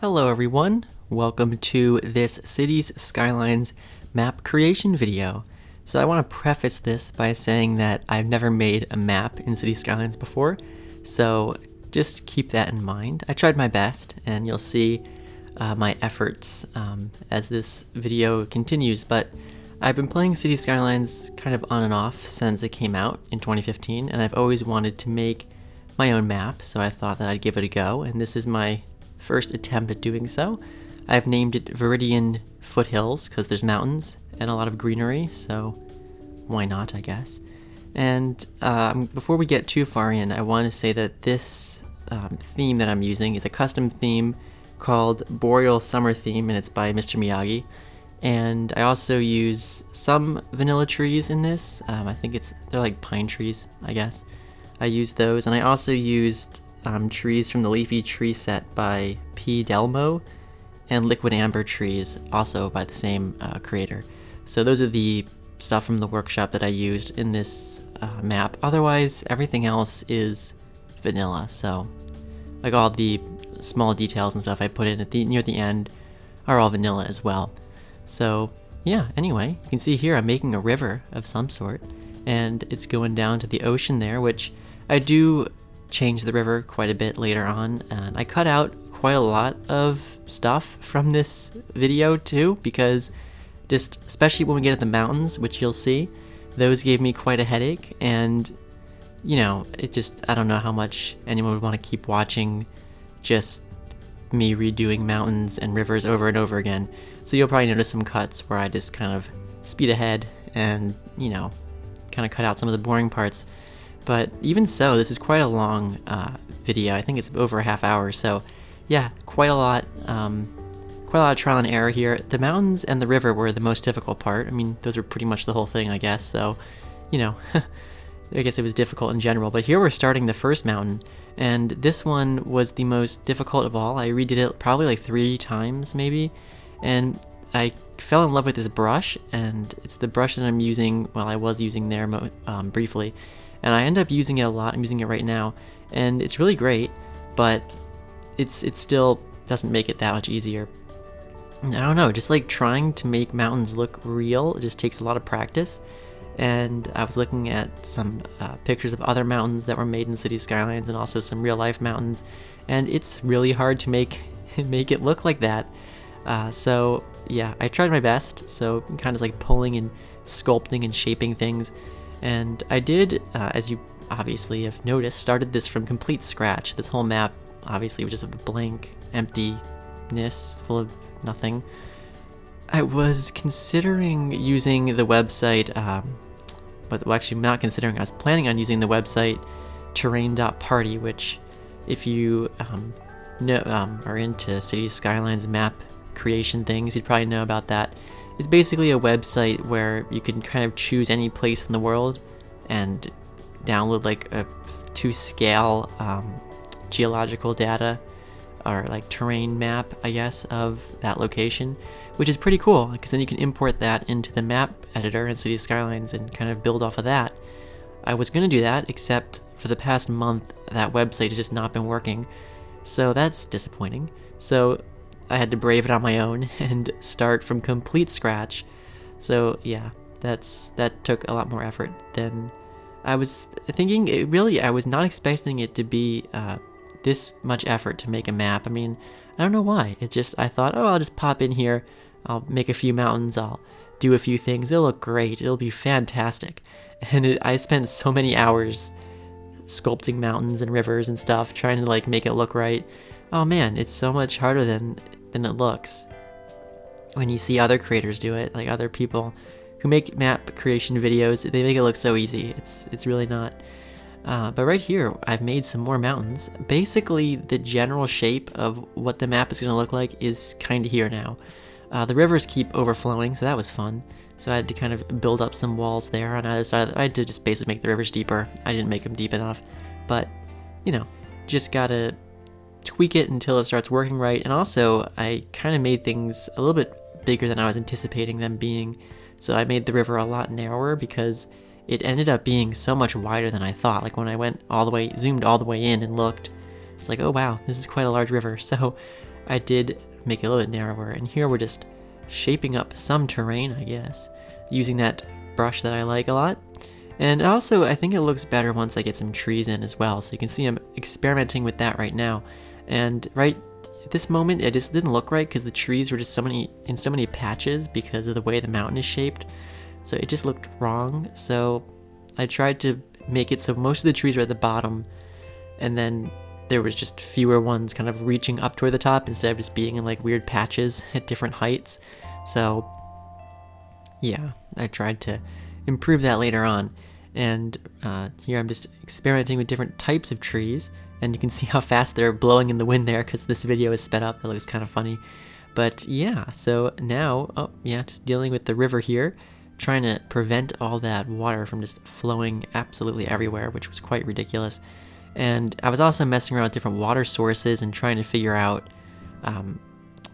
Hello everyone, welcome to this Cities Skylines map creation video. So I want to preface this by saying that I've never made a map in Cities Skylines before, so just keep that in mind. I tried my best, and you'll see my efforts as this video continues, but I've been playing Cities Skylines kind of on and off since it came out in 2015, and I've always wanted to make my own map, so I thought that I'd give it a go, and this is my first attempt at doing so. I've named it Viridian Foothills because there's mountains and a lot of greenery, so why not, I guess. And before we get too far in, I want to say that this theme that I'm using is a custom theme called Boreal Summer Theme, and it's by Mr. Miyagi. And I also use some vanilla trees in this. I think they're like pine trees, I guess. I used those, and I also used trees from the Leafy Tree set by P. Delmo, and Liquid Amber trees, also by the same creator. So those are the stuff from the workshop that I used in this map. Otherwise, everything else is vanilla, so like all the small details and stuff I put in near the end are all vanilla as well. So yeah, anyway, you can see here I'm making a river of some sort, and it's going down to the ocean there, which I do change the river quite a bit later on, and I cut out quite a lot of stuff from this video too, because just especially when we get at the mountains, which you'll see, those gave me quite a headache, and you know, I don't know how much anyone would want to keep watching just me redoing mountains and rivers over and over again. So you'll probably notice some cuts where I just kind of speed ahead and, you know, kind of cut out some of the boring parts. But even so, this is quite a long video. I think it's over a half hour. So yeah, quite a lot of trial and error here. The mountains and the river were the most difficult part. I mean, those were pretty much the whole thing, I guess. So, you know, I guess it was difficult in general. But here we're starting the first mountain, and this one was the most difficult of all. I redid it probably like 3 times maybe, and I fell in love with this brush, and it's the brush that I'm using, well, I was using there briefly. And I end up using it a lot. I'm using it right now, and it's really great, but it still doesn't make it that much easier. I don't know, just like trying to make mountains look real, it just takes a lot of practice. And I was looking at some pictures of other mountains that were made in City Skylines, and also some real life mountains, and it's really hard to make it look like that. So yeah, I tried my best, so I'm kind of like pulling and sculpting and shaping things. And I did, as you obviously have noticed, started this from complete scratch. This whole map obviously was just a blank emptiness full of nothing. I was considering using the website, but well, actually not considering, I was planning on using the website terrain.party, which if you are into Cities Skylines map creation things, you'd probably know about that. It's basically a website where you can kind of choose any place in the world and download like a to scale geological data, or like terrain map, I guess, of that location, which is pretty cool because then you can import that into the map editor in Cities Skylines and kind of build off of that. I was going to do that, except for the past month that website has just not been working, so that's disappointing. So I had to brave it on my own and start from complete scratch. So yeah, that took a lot more effort than I was thinking. I was not expecting it to be this much effort to make a map. I mean, I don't know why. I thought, oh, I'll just pop in here, I'll make a few mountains, I'll do a few things, it'll look great, it'll be fantastic. And I spent so many hours sculpting mountains and rivers and stuff, trying to like make it look right. Oh man, it's so much harder than it looks when you see other creators do it, like other people who make map creation videos. They make it look so easy. It's really not. But right here, I've made some more mountains. Basically, the general shape of what the map is going to look like is kind of here now. The rivers keep overflowing, so that was fun. So I had to kind of build up some walls there on either side. I had to just basically make the rivers deeper. I didn't make them deep enough, but you know, just gotta tweak it until it starts working right. And also, I kind of made things a little bit bigger than I was anticipating them being. So I made the river a lot narrower because it ended up being so much wider than I thought. Like when I went all the way, zoomed all the way in and looked, it's like, oh wow, this is quite a large river. So I did make it a little bit narrower, and here we're just shaping up some terrain, I guess, using that brush that I like a lot. And also, I think it looks better once I get some trees in as well, so you can see I'm experimenting with that right now. And right at this moment, it just didn't look right because the trees were just in so many patches because of the way the mountain is shaped. So it just looked wrong. So I tried to make it so most of the trees were at the bottom, and then there was just fewer ones kind of reaching up toward the top instead of just being in like weird patches at different heights. So yeah, I tried to improve that later on. And here I'm just experimenting with different types of trees, and you can see how fast they're blowing in the wind there because this video is sped up. It looks kind of funny. But yeah, so now, oh yeah, just dealing with the river here, trying to prevent all that water from just flowing absolutely everywhere, which was quite ridiculous. And I was also messing around with different water sources and trying to figure out,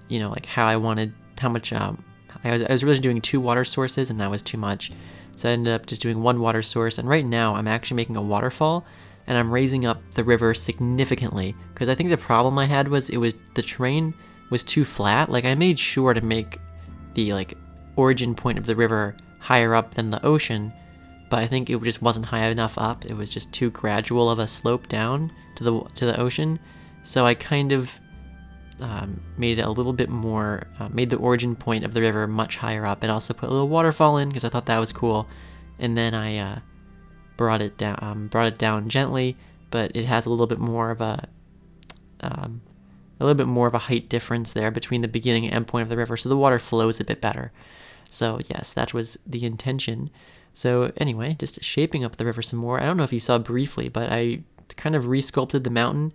you know, like how much, I was really doing 2 water sources, and that was too much. So I ended up just doing 1 water source, and right now I'm actually making a waterfall, and I'm raising up the river significantly, because I think the problem I had was the terrain was too flat. Like, I made sure to make the like origin point of the river higher up than the ocean, but I think it just wasn't high enough up. It was just too gradual of a slope down to the ocean. So I kind of made it a little bit more, made the origin point of the river much higher up, and also put a little waterfall in because I thought that was cool. And then I brought it down gently, but it has a little bit more of a height difference there between the beginning and end point of the river, so the water flows a bit better. So yes, that was the intention. So anyway, just shaping up the river some more. I don't know if you saw briefly, but I kind of resculpted the mountain.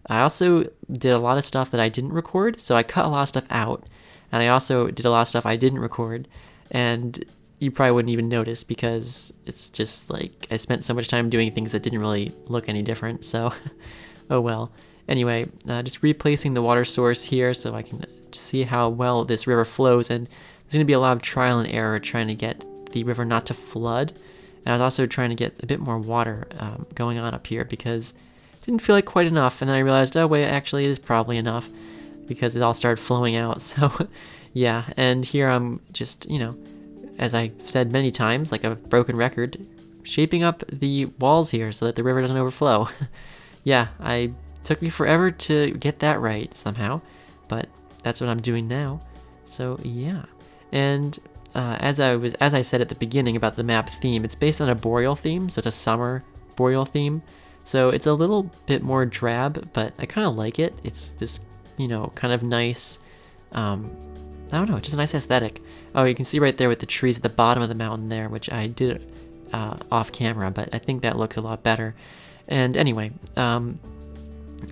I also did a lot of stuff that I didn't record, so I cut a lot of stuff out, and I also did a lot of stuff I didn't record, and you probably wouldn't even notice because it's just like I spent so much time doing things that didn't really look any different, so oh well. Anyway, just replacing the water source here so I can see how well this river flows, and there's going to be a lot of trial and error trying to get the river not to flood, and I was also trying to get a bit more water going on up here because didn't feel like quite enough, and then I realized, oh wait, actually it is probably enough because it all started flowing out. So yeah, and here I'm just, you know, as I've said many times, like a broken record, shaping up the walls here so that the river doesn't overflow. Yeah, it took me forever to get that right somehow, but that's what I'm doing now. So yeah, and as I said at the beginning about the map theme, it's based on a boreal theme, so it's a summer boreal theme. So it's a little bit more drab, but I kind of like it. It's this, you know, kind of nice, I don't know, just a nice aesthetic. Oh, you can see right there with the trees at the bottom of the mountain there, which I did off camera, but I think that looks a lot better. And anyway,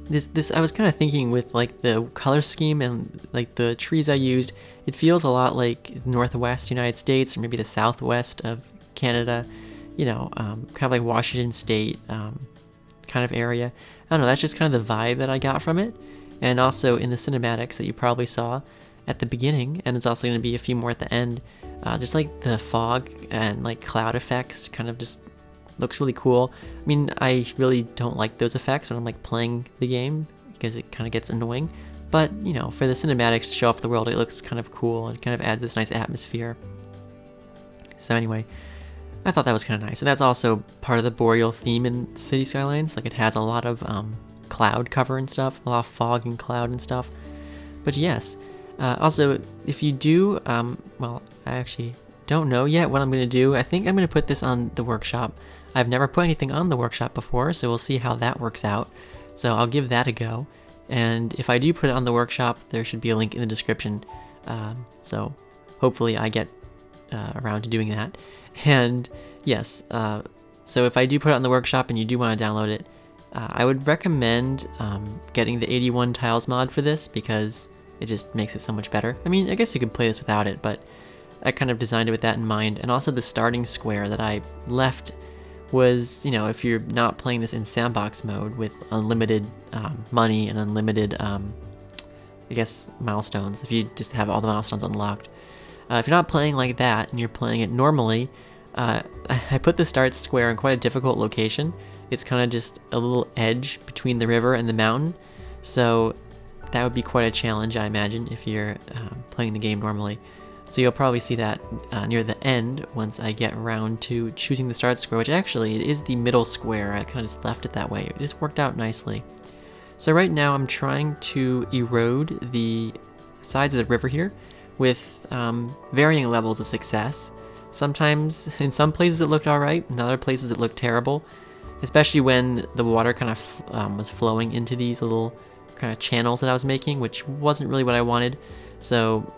this I was kind of thinking with like the color scheme and like the trees I used, it feels a lot like Northwest United States or maybe the Southwest of Canada, you know, kind of like Washington State, kind of area. I don't know, that's just kind of the vibe that I got from it. And also in the cinematics that you probably saw at the beginning, and it's also going to be a few more at the end, just like the fog and like cloud effects kind of just looks really cool. I mean, I really don't like those effects when I'm like playing the game because it kind of gets annoying, but you know, for the cinematics to show off the world, it looks kind of cool and kind of adds this nice atmosphere. So anyway, I thought that was kind of nice, and that's also part of the boreal theme in City Skylines. Like, it has a lot of cloud cover and stuff, a lot of fog and cloud and stuff. But yes, also, if you do, well, I actually don't know yet what I'm going to do. I think I'm going to put this on the workshop. I've never put anything on the workshop before, so we'll see how that works out. So I'll give that a go. And if I do put it on the workshop, there should be a link in the description. So hopefully I get around to doing that. And yes, so if I do put it on the workshop and you do want to download it, I would recommend getting the 81 tiles mod for this because it just makes it so much better. I mean, I guess you could play this without it, but I kind of designed it with that in mind. And also the starting square that I left was, you know, if you're not playing this in sandbox mode with unlimited money and unlimited, I guess, milestones, if you just have all the milestones unlocked. If you're not playing like that and you're playing it normally, I put the start square in quite a difficult location. It's kind of just a little edge between the river and the mountain. So that would be quite a challenge, I imagine, if you're playing the game normally. So you'll probably see that near the end once I get around to choosing the start square, which actually it is the middle square. I kind of just left it that way. It just worked out nicely. So right now I'm trying to erode the sides of the river here with varying levels of success. Sometimes, in some places it looked alright, in other places it looked terrible. Especially when the water kind of was flowing into these little kind of channels that I was making, which wasn't really what I wanted. So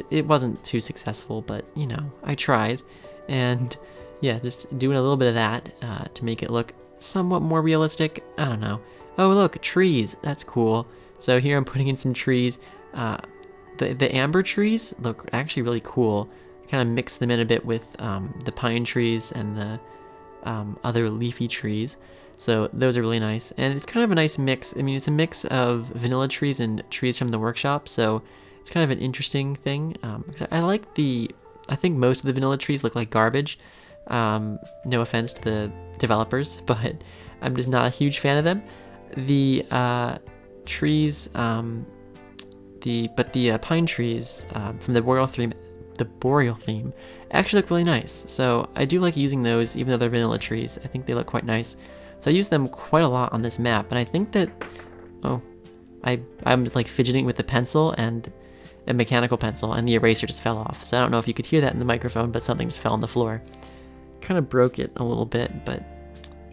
it wasn't too successful, but you know, I tried. And yeah, just doing a little bit of that to make it look somewhat more realistic. I don't know. Oh look, trees, that's cool. So here I'm putting in some trees. The amber trees look actually really cool. Kind of mix them in a bit with the pine trees and the other leafy trees. So those are really nice. And it's kind of a nice mix. I mean, it's a mix of vanilla trees and trees from the workshop. So it's kind of an interesting thing. I think most of the vanilla trees look like garbage. No offense to the developers, but I'm just not a huge fan of them. The trees, the pine trees from the boreal theme actually look really nice. So I do like using those, even though they're vanilla trees. I think they look quite nice. So I use them quite a lot on this map, and I think that, I'm just like fidgeting with the pencil and a mechanical pencil, and the eraser just fell off. So I don't know if you could hear that in the microphone, but something just fell on the floor. Kind of broke it a little bit, but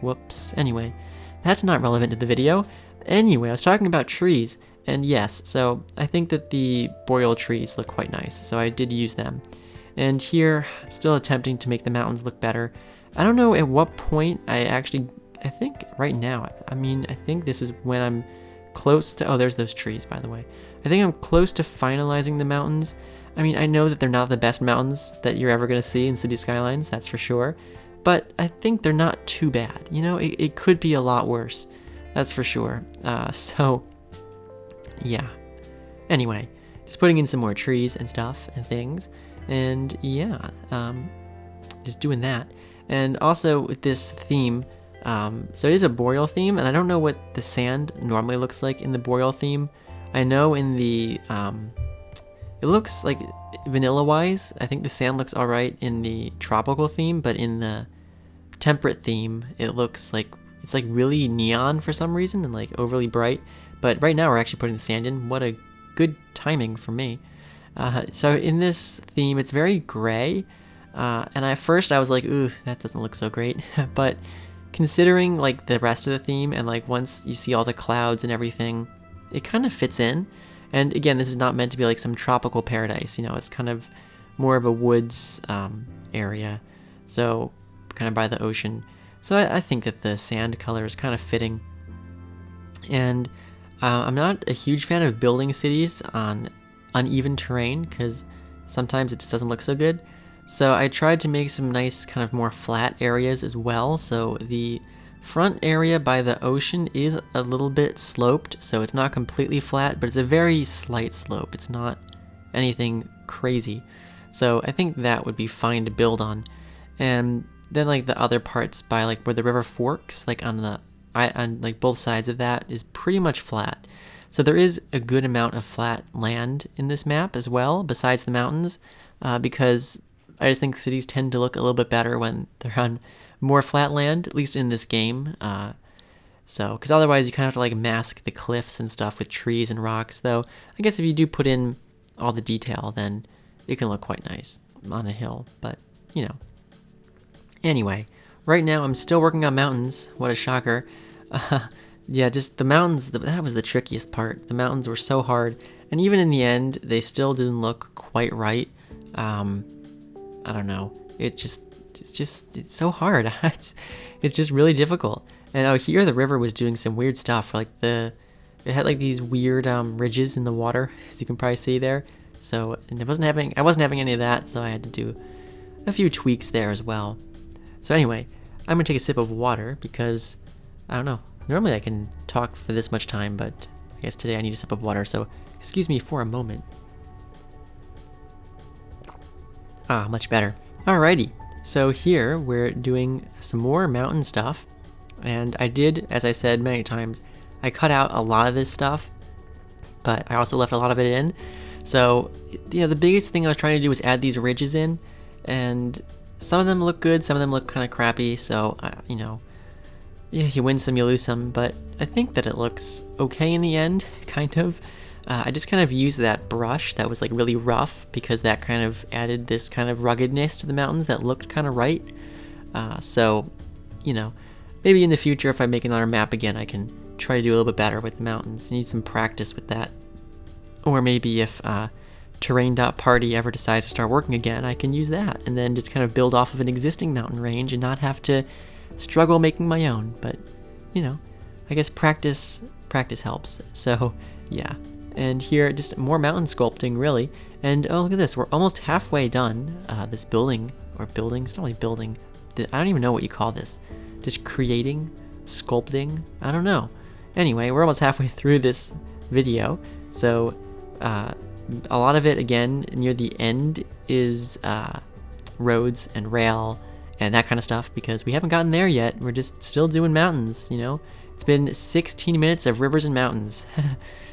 whoops. Anyway, that's not relevant to the video. Anyway, I was talking about trees, and yes, so I think that the boreal trees look quite nice, so I did use them. And here, I'm still attempting to make the mountains look better. I don't know at what point I think right now, I think this is when I'm close to, there's those trees, by the way. I think I'm close to finalizing the mountains. I mean, I know that they're not the best mountains that you're ever going to see in City Skylines, that's for sure. But I think they're not too bad. You know, it could be a lot worse. That's for sure. So, yeah. Anyway, just putting in some more trees and stuff and things. And yeah, just doing that. And also with this theme, so it is a boreal theme, and I don't know what the sand normally looks like in the boreal theme. I know in the, it looks like vanilla-wise, I think the sand looks alright in the tropical theme, but in the temperate theme, it looks like it's like really neon for some reason and like overly bright. But right now we're actually putting the sand in. What a good timing for me. So in this theme, it's very gray, and at first I was like, ooh, that doesn't look so great. But considering like the rest of the theme and like once you see all the clouds and everything, it kind of fits in. And again, this is not meant to be like some tropical paradise, you know, it's kind of more of a woods area, so kind of by the ocean. So I think that the sand color is kind of fitting. And I'm not a huge fan of building cities on uneven terrain because sometimes it just doesn't look so good. So I tried to make some nice kind of more flat areas as well. So the front area by the ocean is a little bit sloped, so it's not completely flat, but it's a very slight slope. It's not anything crazy. So I think that would be fine to build on. And then like the other parts by like where the river forks, like on like both sides of that is pretty much flat. So there is a good amount of flat land in this map as well, besides the mountains, because I just think cities tend to look a little bit better when they're on more flat land, at least in this game. Because otherwise you kind of have to like mask the cliffs and stuff with trees and rocks, though I guess if you do put in all the detail, then it can look quite nice on a hill, but you know. Anyway, right now I'm still working on mountains. What a shocker. Yeah, just the mountains, that was the trickiest part. The mountains were so hard, and even in the end, they still didn't look quite right. I don't know. It's so hard. It's just really difficult. And out here, the river was doing some weird stuff. Like it had like these weird ridges in the water, as you can probably see there. So, and I wasn't having any of that, so I had to do a few tweaks there as well. So anyway, I'm gonna take a sip of water because I don't know. Normally I can talk for this much time, but I guess today I need a sip of water. So excuse me for a moment. Ah, much better. Alrighty. So here we're doing some more mountain stuff, and I did, as I said many times, I cut out a lot of this stuff but I also left a lot of it in. So, the biggest thing I was trying to do was add these ridges in, and some of them look good, some of them look kind of crappy, so, yeah, you win some, you lose some, but I think that it looks okay in the end, kind of. I just kind of used that brush that was like really rough, because that kind of added this kind of ruggedness to the mountains that looked kind of right. So, maybe in the future if I make another map again, I can try to do a little bit better with the mountains. I need some practice with that. Or maybe if terrain.party ever decides to start working again, I can use that and then just kind of build off of an existing mountain range and not have to struggle making my own. But, I guess practice helps. So, yeah. And here, just more mountain sculpting, really. And, oh, look at this. We're almost halfway done. This building, or buildings, not really building. I don't even know what you call this. Just creating, sculpting, I don't know. Anyway, we're almost halfway through this video. So, a lot of it, again, near the end is roads and rail and that kind of stuff, because we haven't gotten there yet. We're just still doing mountains, It's been 16 minutes of rivers and mountains.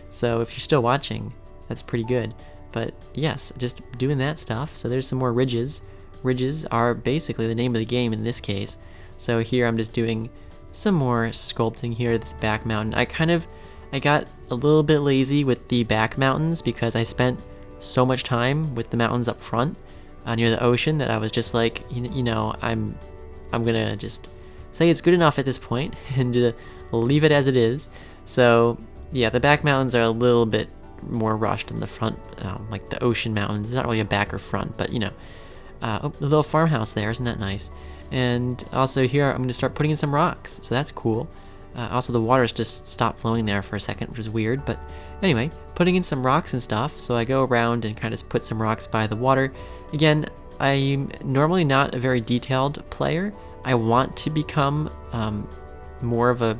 So if you're still watching, that's pretty good. But yes, just doing that stuff. So there's some more ridges. Ridges are basically the name of the game in this case. So here I'm just doing some more sculpting here, this back mountain. I got a little bit lazy with the back mountains because I spent so much time with the mountains up front near the ocean that I was just like, I'm gonna just say it's good enough at this point and leave it as it is. So yeah, the back mountains are a little bit more rushed than the front, like the ocean mountains. It's not really a back or front, but oh, the little farmhouse there, isn't that nice? And also here I'm going to start putting in some rocks, so that's cool. Also the water's just stopped flowing there for a second, which is weird, but anyway, putting in some rocks and stuff. So I go around and kind of put some rocks by the water. Again, I'm normally not a very detailed player. I want to become more of a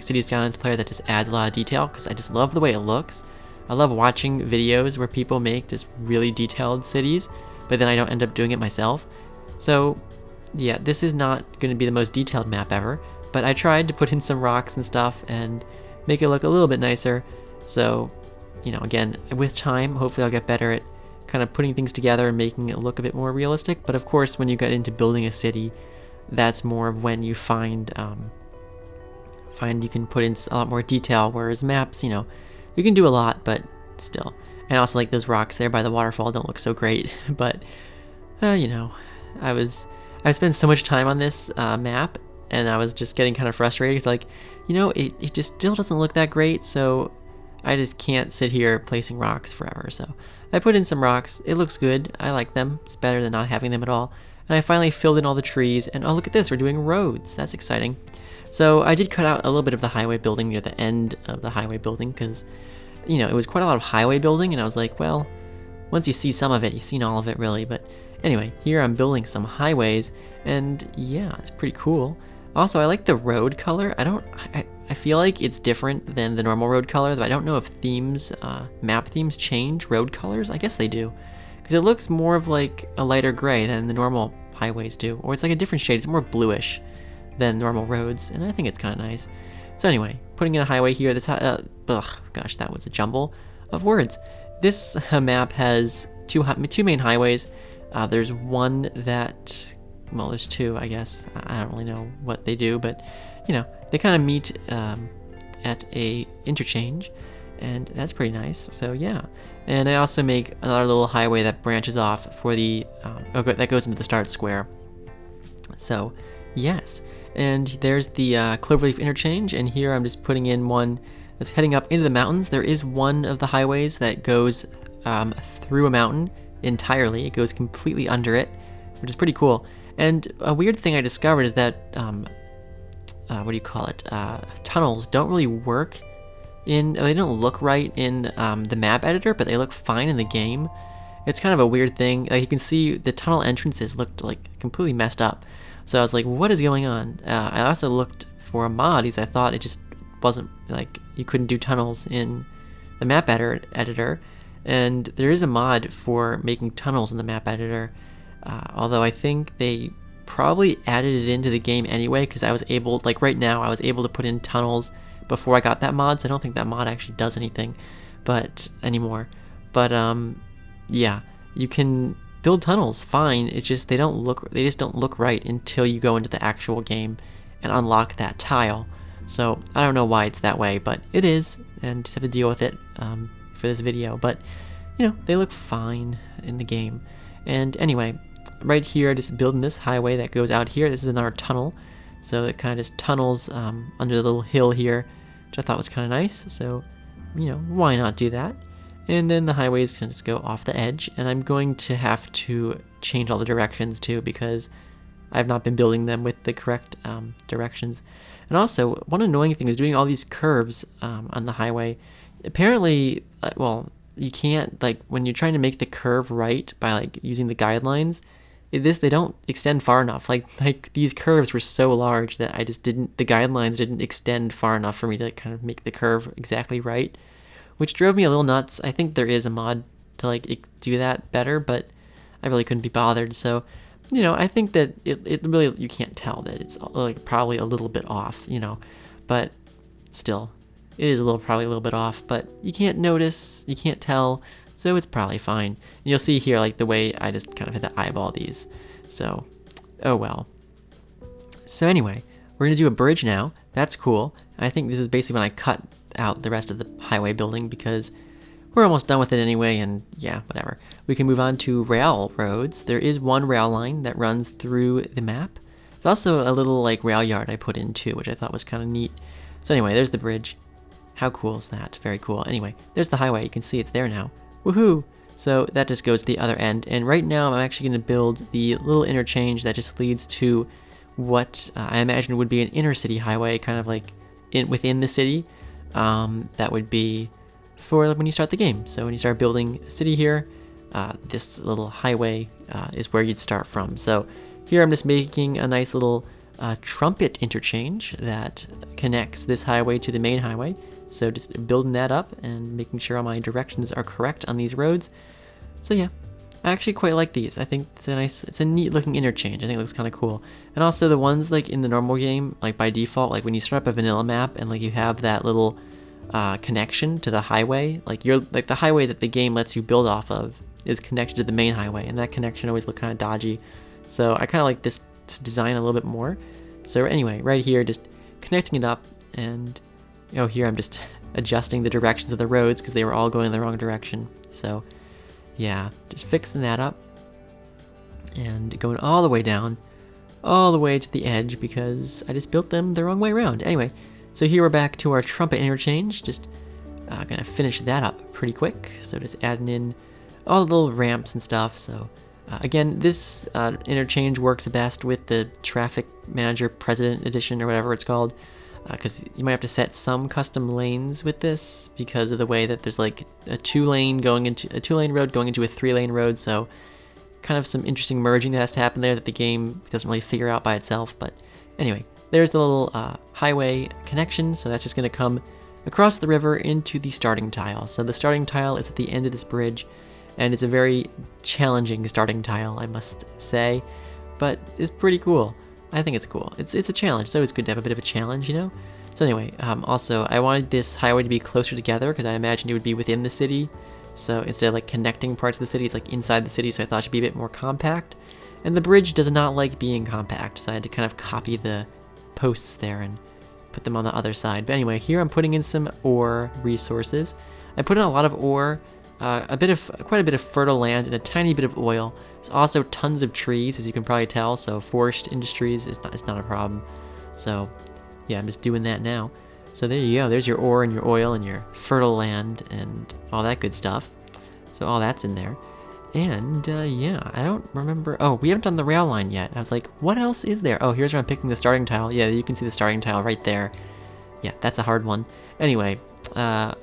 City Skylines player that just adds a lot of detail, because I just love the way it looks. I love watching videos where people make just really detailed cities, but then I don't end up doing it myself. So yeah, this is not going to be the most detailed map ever, but I tried to put in some rocks and stuff and make it look a little bit nicer. So, again, with time, hopefully I'll get better at kind of putting things together and making it look a bit more realistic. But of course, when you get into building a city, that's more of when you find you can put in a lot more detail, whereas maps, you can do a lot, but still. And also, like, those rocks there by the waterfall don't look so great, but I spent so much time on this map, and I was just getting kind of frustrated. It's like, it just still doesn't look that great, so I just can't sit here placing rocks forever. So I put in some rocks. It looks good. I like them. It's better than not having them at all. And I finally filled in all the trees, and oh, look at this, we're doing roads. That's exciting. So I did cut out a little bit of the highway building near the end of the highway building, because, it was quite a lot of highway building, and I was like, well, once you see some of it, you've seen all of it, really. But anyway, here I'm building some highways, and yeah, it's pretty cool. Also, I like the road color. I feel like it's different than the normal road color, though I don't know if map themes change road colors. I guess they do, because it looks more of like a lighter gray than the normal highways do, or it's like a different shade. It's more bluish than normal roads, and I think it's kind of nice. So anyway, putting in a highway here. This gosh, that was a jumble of words. This map has two main highways. There's one that, well, there's two, I guess. I don't really know what they do, but they kind of meet at a interchange, and that's pretty nice. So yeah, and I also make another little highway that branches off for the that goes into the start square. So yes, and there's the Cloverleaf Interchange, and here I'm just putting in one that's heading up into the mountains. There is one of the highways that goes through a mountain entirely. It goes completely under it, which is pretty cool. And a weird thing I discovered is that tunnels don't really work they don't look right in the map editor, but they look fine in the game. It's kind of a weird thing. Like, you can see the tunnel entrances looked like completely messed up. So I was like, what is going on? I also looked for a mod because I thought it just wasn't, like, you couldn't do tunnels in the map editor. And there is a mod for making tunnels in the map editor, although I think they probably added it into the game anyway, because I was able, like right now, I was able to put in tunnels before I got that mod, so I don't think that mod actually does anything. but anymore. But yeah, you can build tunnels fine. It's just they just don't look right until you go into the actual game and unlock that tile. So I don't know why it's that way, but it is, and just have to deal with it for this video. But they look fine in the game. And anyway, right here, just building this highway that goes out here. This is another tunnel, so it kind of just tunnels under the little hill here, which I thought was kind of nice. So why not do that? And then the highways can just go off the edge, and I'm going to have to change all the directions too, because I've not been building them with the correct directions. And also, one annoying thing is doing all these curves on the highway. Apparently, well, you can't, like, when you're trying to make the curve right by like using the guidelines, they don't extend far enough. Like these curves were so large that the guidelines didn't extend far enough for me to kind of make the curve exactly right, which drove me a little nuts. I think there is a mod to like do that better, but I really couldn't be bothered. So I think that it really, you can't tell that it's like probably a little bit off, but still, it is probably a little bit off, but you can't notice, you can't tell, so it's probably fine. And you'll see here, like, the way I just kind of had to eyeball these, so, oh well. So anyway, we're gonna do a bridge now. That's cool. I think this is basically when I cut out the rest of the highway building, because we're almost done with it anyway, and yeah, whatever. We can move on to rail roads. There is one rail line that runs through the map. There's also a little like rail yard I put in too, which I thought was kind of neat. So anyway, there's the bridge. How cool is that? Very cool. Anyway, there's the highway. You can see it's there now. Woohoo! So that just goes to the other end. And right now I'm actually going to build the little interchange that just leads to what I imagine would be an inner city highway, kind of like within the city. That would be for when you start the game. So when you start building a city here, this little highway is where you'd start from. So here I'm just making a nice little Trumpet Interchange that connects this highway to the main highway. So just building that up and making sure all my directions are correct on these roads. So yeah, I actually quite like these. I think it's a neat looking interchange. I think it looks kind of cool. And also the ones like in the normal game, like by default, like when you start up a vanilla map and like you have that little connection to the highway, like the highway that the game lets you build off of is connected to the main highway, and that connection always looked kind of dodgy. So I kind of like this design a little bit more. So anyway, right here, just connecting it up, and here I'm just adjusting the directions of the roads because they were all going in the wrong direction. So yeah, just fixing that up and going all the way down, all the way to the edge because I just built them the wrong way around. Anyway, so here we're back to our Trumpet Interchange. Just gonna finish that up pretty quick. So just adding in all the little ramps and stuff. So again, this interchange works best with the Traffic Manager President Edition or whatever it's called, because you might have to set some custom lanes with this because of the way that there's like a two-lane road going into a 3-lane road. So kind of some interesting merging that has to happen there that the game doesn't really figure out by itself. But anyway, there's the little highway connection. So that's just going to come across the river into the starting tile. So the starting tile is at the end of this bridge, and it's a very challenging starting tile, I must say, but it's pretty cool. I think it's cool. It's a challenge. It's always good to have a bit of a challenge, So anyway, also I wanted this highway to be closer together because I imagined it would be within the city. So instead of like connecting parts of the city, it's like inside the city. So I thought it should be a bit more compact. And the bridge does not like being compact, so I had to kind of copy the posts there and put them on the other side. But anyway, here I'm putting in some ore resources. I put in a lot of ore, quite a bit of fertile land, and a tiny bit of oil. There's also tons of trees, as you can probably tell, so forest industries is not a problem. So yeah, I'm just doing that now. So there you go, there's your ore and your oil and your fertile land and all that good stuff. So all that's in there. And yeah, I don't remember. Oh, we haven't done the rail line yet. I was like, what else is there? Oh, here's where I'm picking the starting tile. Yeah, you can see the starting tile right there. Yeah, that's a hard one. Anyway, oh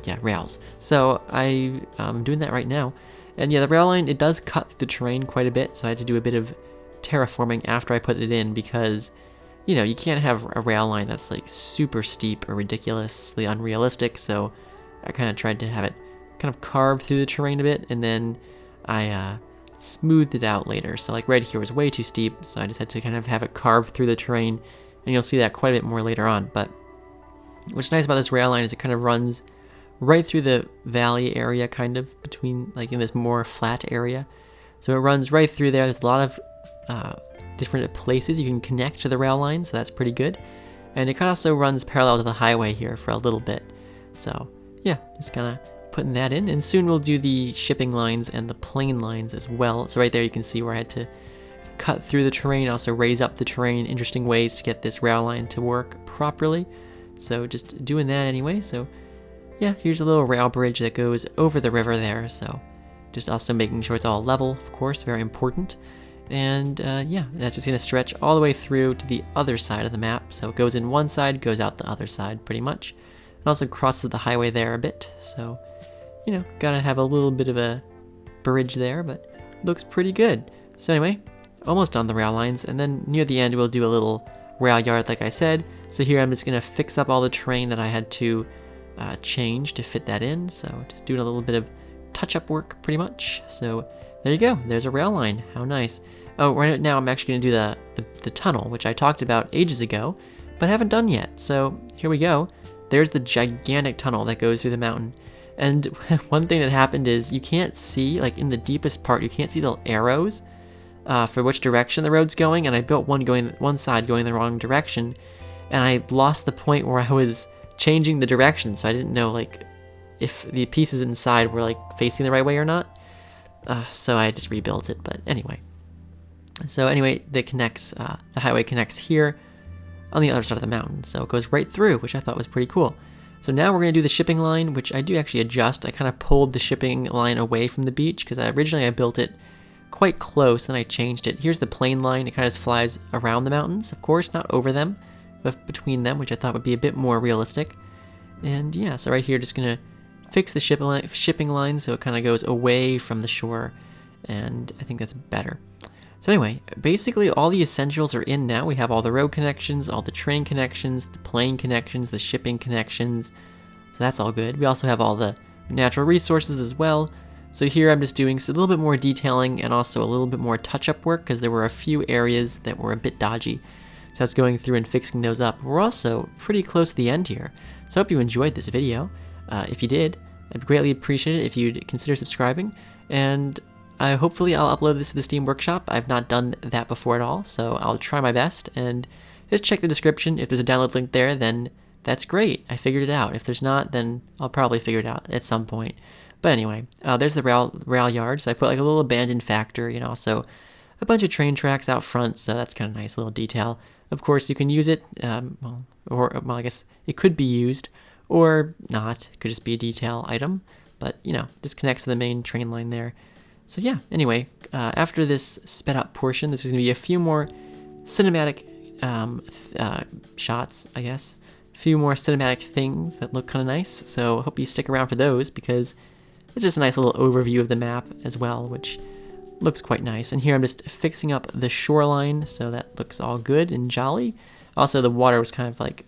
yeah, rails. So I'm doing that right now. And yeah, the rail line, it does cut through the terrain quite a bit, so I had to do a bit of terraforming after I put it in because, you can't have a rail line that's like super steep or ridiculously unrealistic, so I kind of tried to have it kind of carved through the terrain a bit, and then I smoothed it out later. So like right here was way too steep, so I just had to kind of have it carved through the terrain, and you'll see that quite a bit more later on. But what's nice about this rail line is it kind of runs right through the valley area, kind of between, like, in this more flat area. So it runs right through there. There's a lot of different places you can connect to the rail line, so that's pretty good. And it kind of also runs parallel to the highway here for a little bit. So yeah, just kind of putting that in. And soon we'll do the shipping lines and the plane lines as well. So right there you can see where I had to cut through the terrain, also raise up the terrain, interesting ways to get this rail line to work properly. So just doing that anyway. So yeah, here's a little rail bridge that goes over the river there. So just also making sure it's all level, of course, very important. And yeah, that's just going to stretch all the way through to the other side of the map. So it goes in one side, goes out the other side pretty much. And also crosses the highway there a bit. So, you know, gotta have a little bit of a bridge there, but looks pretty good. So anyway, almost on the rail lines. And then near the end, we'll do a little rail yard, like I said. So here I'm just going to fix up all the terrain that I had to change to fit that in. So just doing a little bit of touch-up work pretty much. So there you go. There's a rail line. How nice. Oh, right now I'm actually going to do the tunnel, which I talked about ages ago, but haven't done yet. So here we go. There's the gigantic tunnel that goes through the mountain. And one thing that happened is you can't see, like in the deepest part, you can't see the arrows for which direction the road's going. And I built one side going the wrong direction, and I lost the point where I was changing the direction. So I didn't know like if the pieces inside were like facing the right way or not. So I just rebuilt it, but anyway. So anyway, the highway connects here on the other side of the mountain. So it goes right through, which I thought was pretty cool. So now we're going to do the shipping line, which I do actually adjust. I kind of pulled the shipping line away from the beach because originally I built it quite close, then I changed it. Here's the plane line. It kind of just flies around the mountains, of course, not over them, but between them, which I thought would be a bit more realistic. And yeah, so right here, just going to fix the shipping line so it kind of goes away from the shore, and I think that's better. So anyway, basically all the essentials are in now. We have all the road connections, all the train connections, the plane connections, the shipping connections, so that's all good. We also have all the natural resources as well. So here I'm just doing a little bit more detailing and also a little bit more touch-up work because there were a few areas that were a bit dodgy. So I was going through and fixing those up. We're also pretty close to the end here. So I hope you enjoyed this video. If you did, I'd greatly appreciate it if you'd consider subscribing. And hopefully I'll upload this to the Steam Workshop. I've not done that before at all, so I'll try my best. And just check the description. If there's a download link there, then that's great. I figured it out. If there's not, then I'll probably figure it out at some point. But anyway, there's the rail yard. So I put like a little abandoned factory and also a bunch of train tracks out front. So that's kind of a nice little detail. Of course, you can use it, well, I guess it could be used or not. It could just be a detail item, but you know, just connects to the main train line there. So yeah, anyway, after this sped up portion, there's going to be a few more cinematic shots, I guess. A few more cinematic things that look kind of nice. So I hope you stick around for those because it's just a nice little overview of the map as well, which looks quite nice. And here I'm just fixing up the shoreline, so that looks all good and jolly. Also, the water was kind of like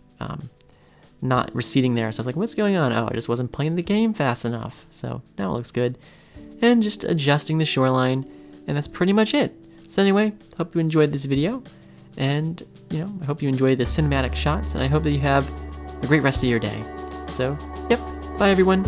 not receding there, so I was like, what's going on? Oh, I just wasn't playing the game fast enough. So now it looks good. And just adjusting the shoreline, and that's pretty much it. So anyway, hope you enjoyed this video, and you know, I hope you enjoyed the cinematic shots, and I hope that you have a great rest of your day. So, yep, bye everyone.